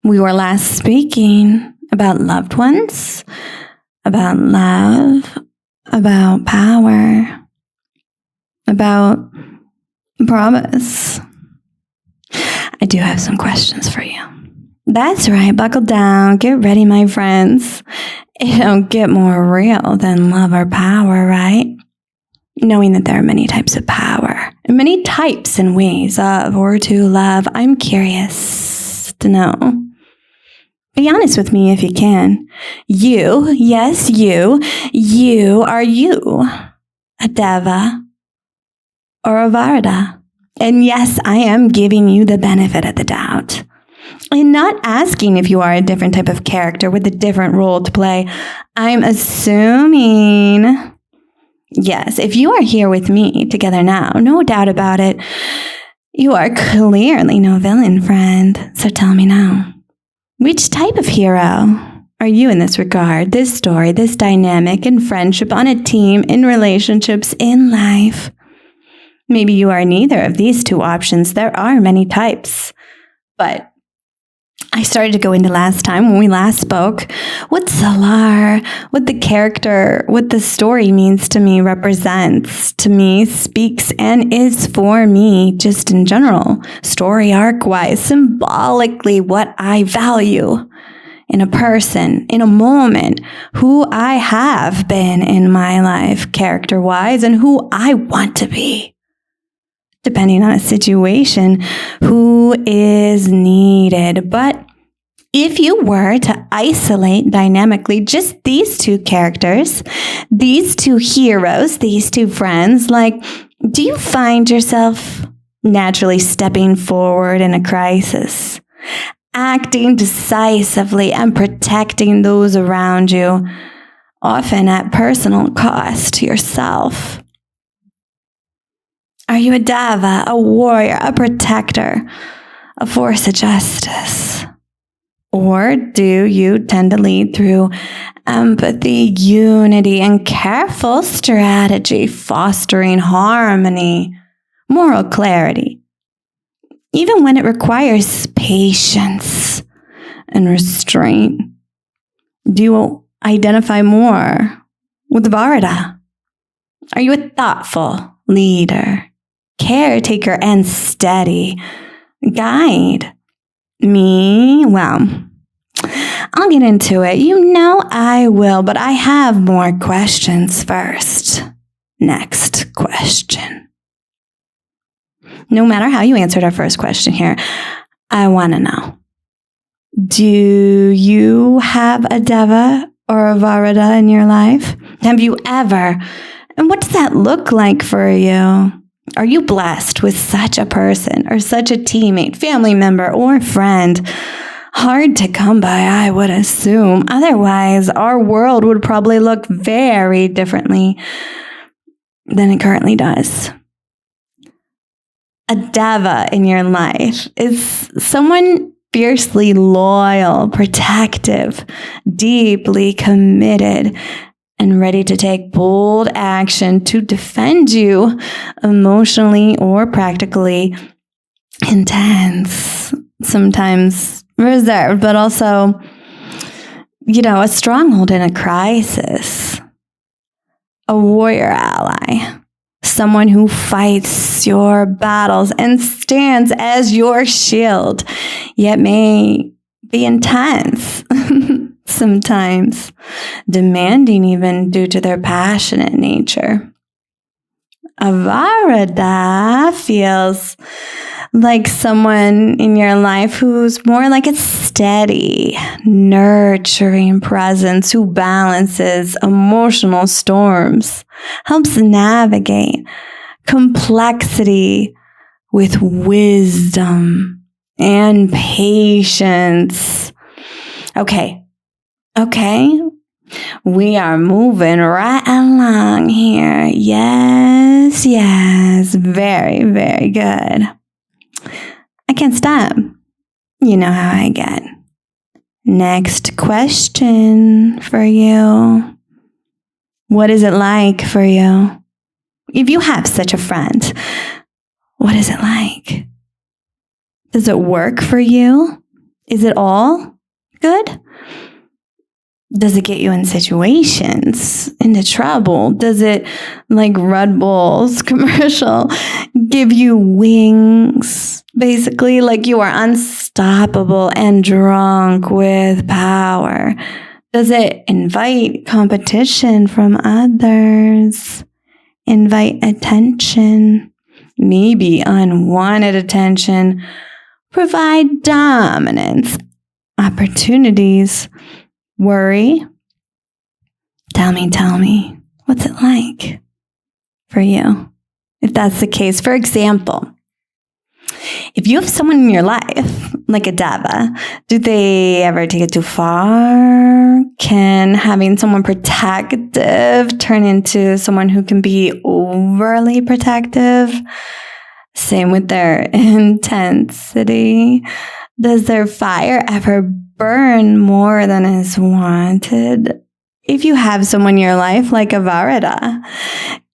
We were last speaking about loved ones, about love, about power, about Prabhas. I do have some questions for you. That's right, buckle down, get ready, my friends. It don't get more real than love or power, right? Knowing that there are many types of power, and many types and ways of or to love, I'm curious to know. Be honest with me if you can. You, yes, you are you, a Deva or a Varadha. And yes, I am giving you the benefit of the doubt. And not asking if you are a different type of character with a different role to play. I'm assuming, yes, if you are here with me together now, no doubt about it, you are clearly no villain, friend. So tell me now, which type of hero are you in this regard, this story, this dynamic, in friendship, on a team, in relationships, in life? Maybe you are neither of these two options. There are many types. But I started to go into last time when we last spoke what Salaar, what the character, what the story means to me, represents to me, speaks and is for me, just in general, story arc-wise, symbolically what I value in a person, in a moment, who I have been in my life character-wise and who I want to be. Depending on a situation, who is needed. But if you were to isolate dynamically just these two characters, these two heroes, these two friends, like, do you find yourself naturally stepping forward in a crisis, acting decisively and protecting those around you, often at personal cost to yourself? Are you a Deva, a warrior, a protector, a force of justice? Or do you tend to lead through empathy, unity, and careful strategy, fostering harmony, moral clarity, even when it requires patience and restraint? Do you identify more with Varadha? Are you a thoughtful leader, caretaker, and steady guide? Me? Well, I'll get into it. You know I will, but I have more questions first. Next question. No matter how you answered our first question here, I want to know, do you have a Deva or a Varadha in your life? Have you ever? And what does that look like for you? Are you blessed with such a person or such a teammate, family member, or friend? Hard to come by, I would assume. Otherwise, our world would probably look very differently than it currently does. A Deva in your life is someone fiercely loyal, protective, deeply committed, and ready to take bold action to defend you emotionally or practically. Intense, sometimes reserved, but also, a stronghold in a crisis. A warrior ally, someone who fights your battles and stands as your shield, yet may be intense. Sometimes demanding even due to their passionate nature. A Varadha feels like someone in your life who's more like a steady, nurturing presence who balances emotional storms, helps navigate complexity with wisdom and patience. Okay, we are moving right along here. Yes, very, very good. I can't stop. You know how I get. Next question for you. What is it like for you? If you have such a friend, what is it like? Does it work for you? Is it all good? Does it get you in situations, into trouble? Does it, like Red Bull's commercial, give you wings? Basically, like you are unstoppable and drunk with power. Does it invite competition from others? Invite attention? Maybe unwanted attention? Provide dominance? Opportunities? Worry? Tell me, what's it like for you? If that's the case, for example, if you have someone in your life, like a Deva, do they ever take it too far? Can having someone protective turn into someone who can be overly protective? Same with their intensity. Does their fire ever burn more than is wanted? If you have someone in your life like a Varadha,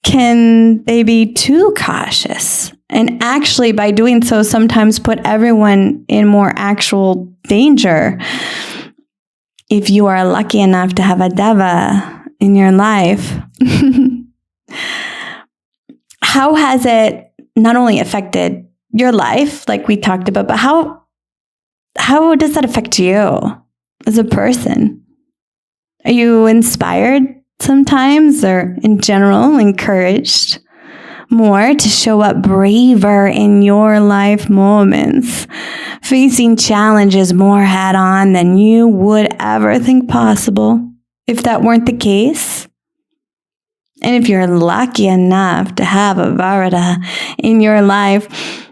can they be too cautious? And actually, by doing so, sometimes put everyone in more actual danger. If you are lucky enough to have a Deva in your life, how has it not only affected your life, like we talked about, but how does that affect you as a person? Are you inspired sometimes, or in general encouraged more to show up braver in your life moments, facing challenges more head on than you would ever think possible if that weren't the case? And if you're lucky enough to have a Varadha in your life,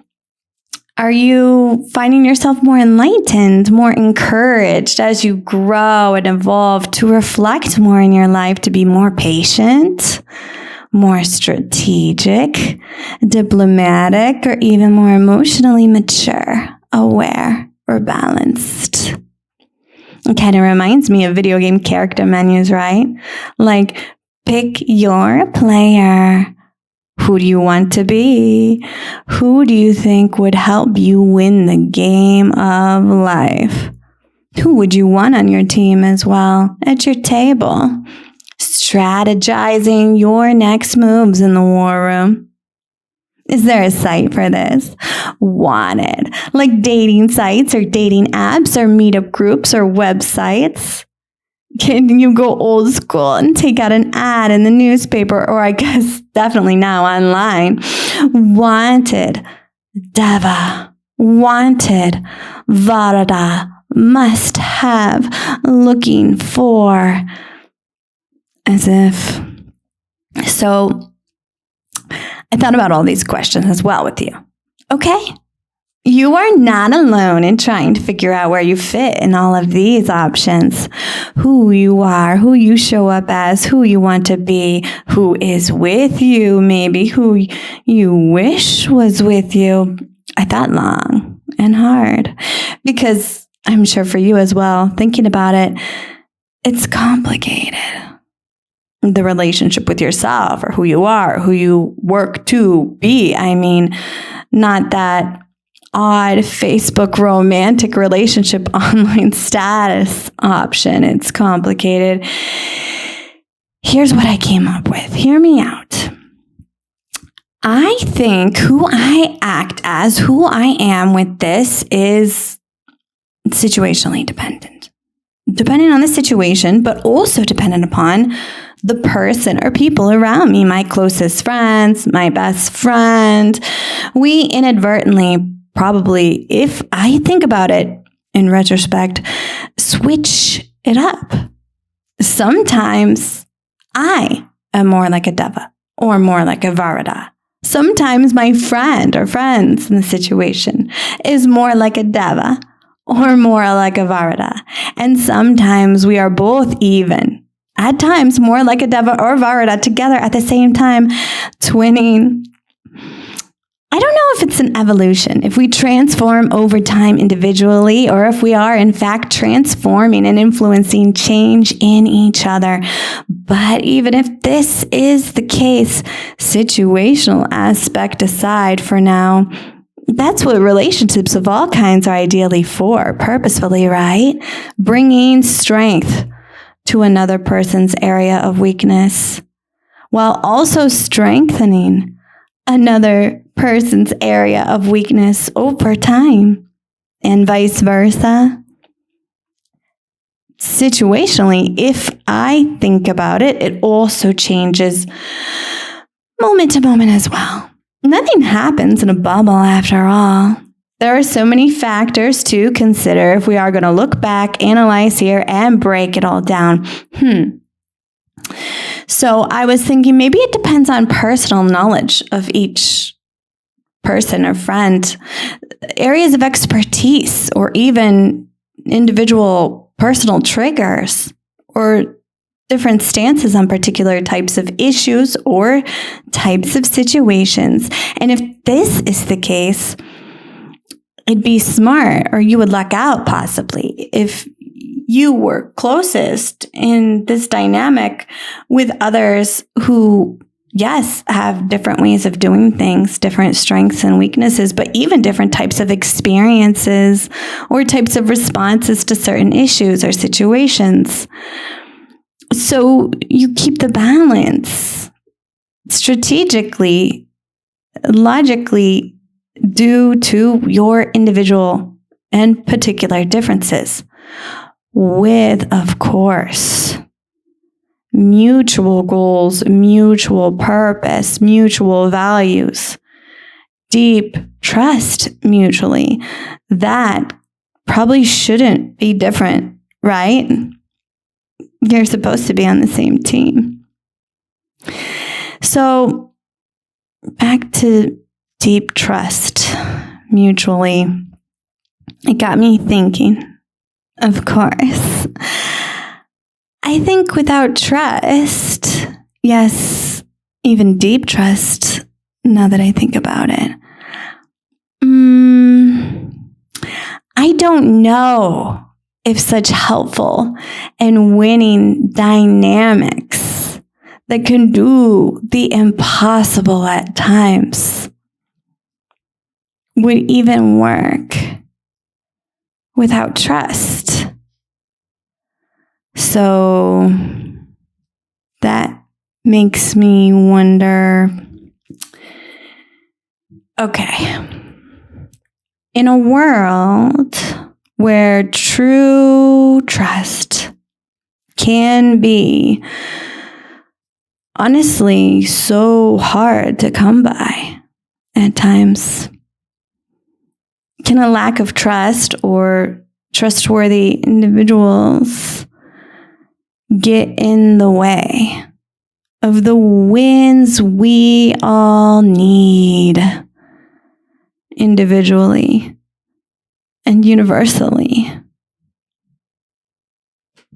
are you finding yourself more enlightened, more encouraged as you grow and evolve to reflect more in your life, to be more patient, more strategic, diplomatic, or even more emotionally mature, aware, or balanced? It kind of reminds me of video game character menus, right? Like, pick your player. Who do you want to be? Who do you think would help you win the game of life? Who would you want on your team as well, at your table? Strategizing your next moves in the war room. Is there a site for this? Wanted. Like dating sites or dating apps or meetup groups or websites? Can you go old school and take out an ad in the newspaper, or I guess definitely now online? Wanted Deva, wanted Varadha, must have, looking for, as if. So I thought about all these questions as well with you. Okay? You are not alone in trying to figure out where you fit in all of these options. Who you are, who you show up as, who you want to be, who is with you, maybe who you wish was with you. I thought long and hard, because I'm sure for you as well, thinking about it, it's complicated. The relationship with yourself, or who you are, who you work to be. I mean, not that odd Facebook romantic relationship online status option. It's complicated. Here's what I came up with. Hear me out. I think who I act as, who I am with this, is situationally dependent. Depending on the situation, but also dependent upon the person or people around me, my closest friends, my best friend. We inadvertently, probably, if I think about it in retrospect, switch it up. Sometimes I am more like a Deva or more like a Varadha. Sometimes my friend or friends in the situation is more like a Deva or more like a Varadha. And sometimes we are both even. At times, more like a Deva or Varadha together at the same time, twinning. I don't know if it's an evolution, if we transform over time individually, or if we are in fact transforming and influencing change in each other. But even if this is the case, situational aspect aside for now, That's what relationships of all kinds are ideally for, purposefully, right? Bringing strength to another person's area of weakness while also strengthening another person's area of weakness over time, and vice versa. Situationally, if I think about it, it also changes moment to moment as well. Nothing happens in a bubble after all. There are so many factors to consider if we are going to look back, analyze here, and break it all down. So I was thinking maybe it depends on personal knowledge of each person or friend, areas of expertise, or even individual personal triggers, or different stances on particular types of issues or types of situations. And if this is the case, it'd be smart, or you would luck out possibly, if you were closest in this dynamic with others who, yes, have different ways of doing things, different strengths and weaknesses, but even different types of experiences or types of responses to certain issues or situations. So you keep the balance strategically, logically, due to your individual and particular differences, with, of course, mutual goals, mutual purpose, mutual values, deep trust mutually. That probably shouldn't be different, right? You're supposed to be on the same team. So back to deep trust mutually. It got me thinking, of course. I think without trust, yes, even deep trust, now that I think about it, I don't know if such helpful and winning dynamics that can do the impossible at times would even work without trust. So that makes me wonder, okay, in a world where true trust can be honestly so hard to come by at times, can a lack of trust or trustworthy individuals get in the way of the wins we all need individually and universally?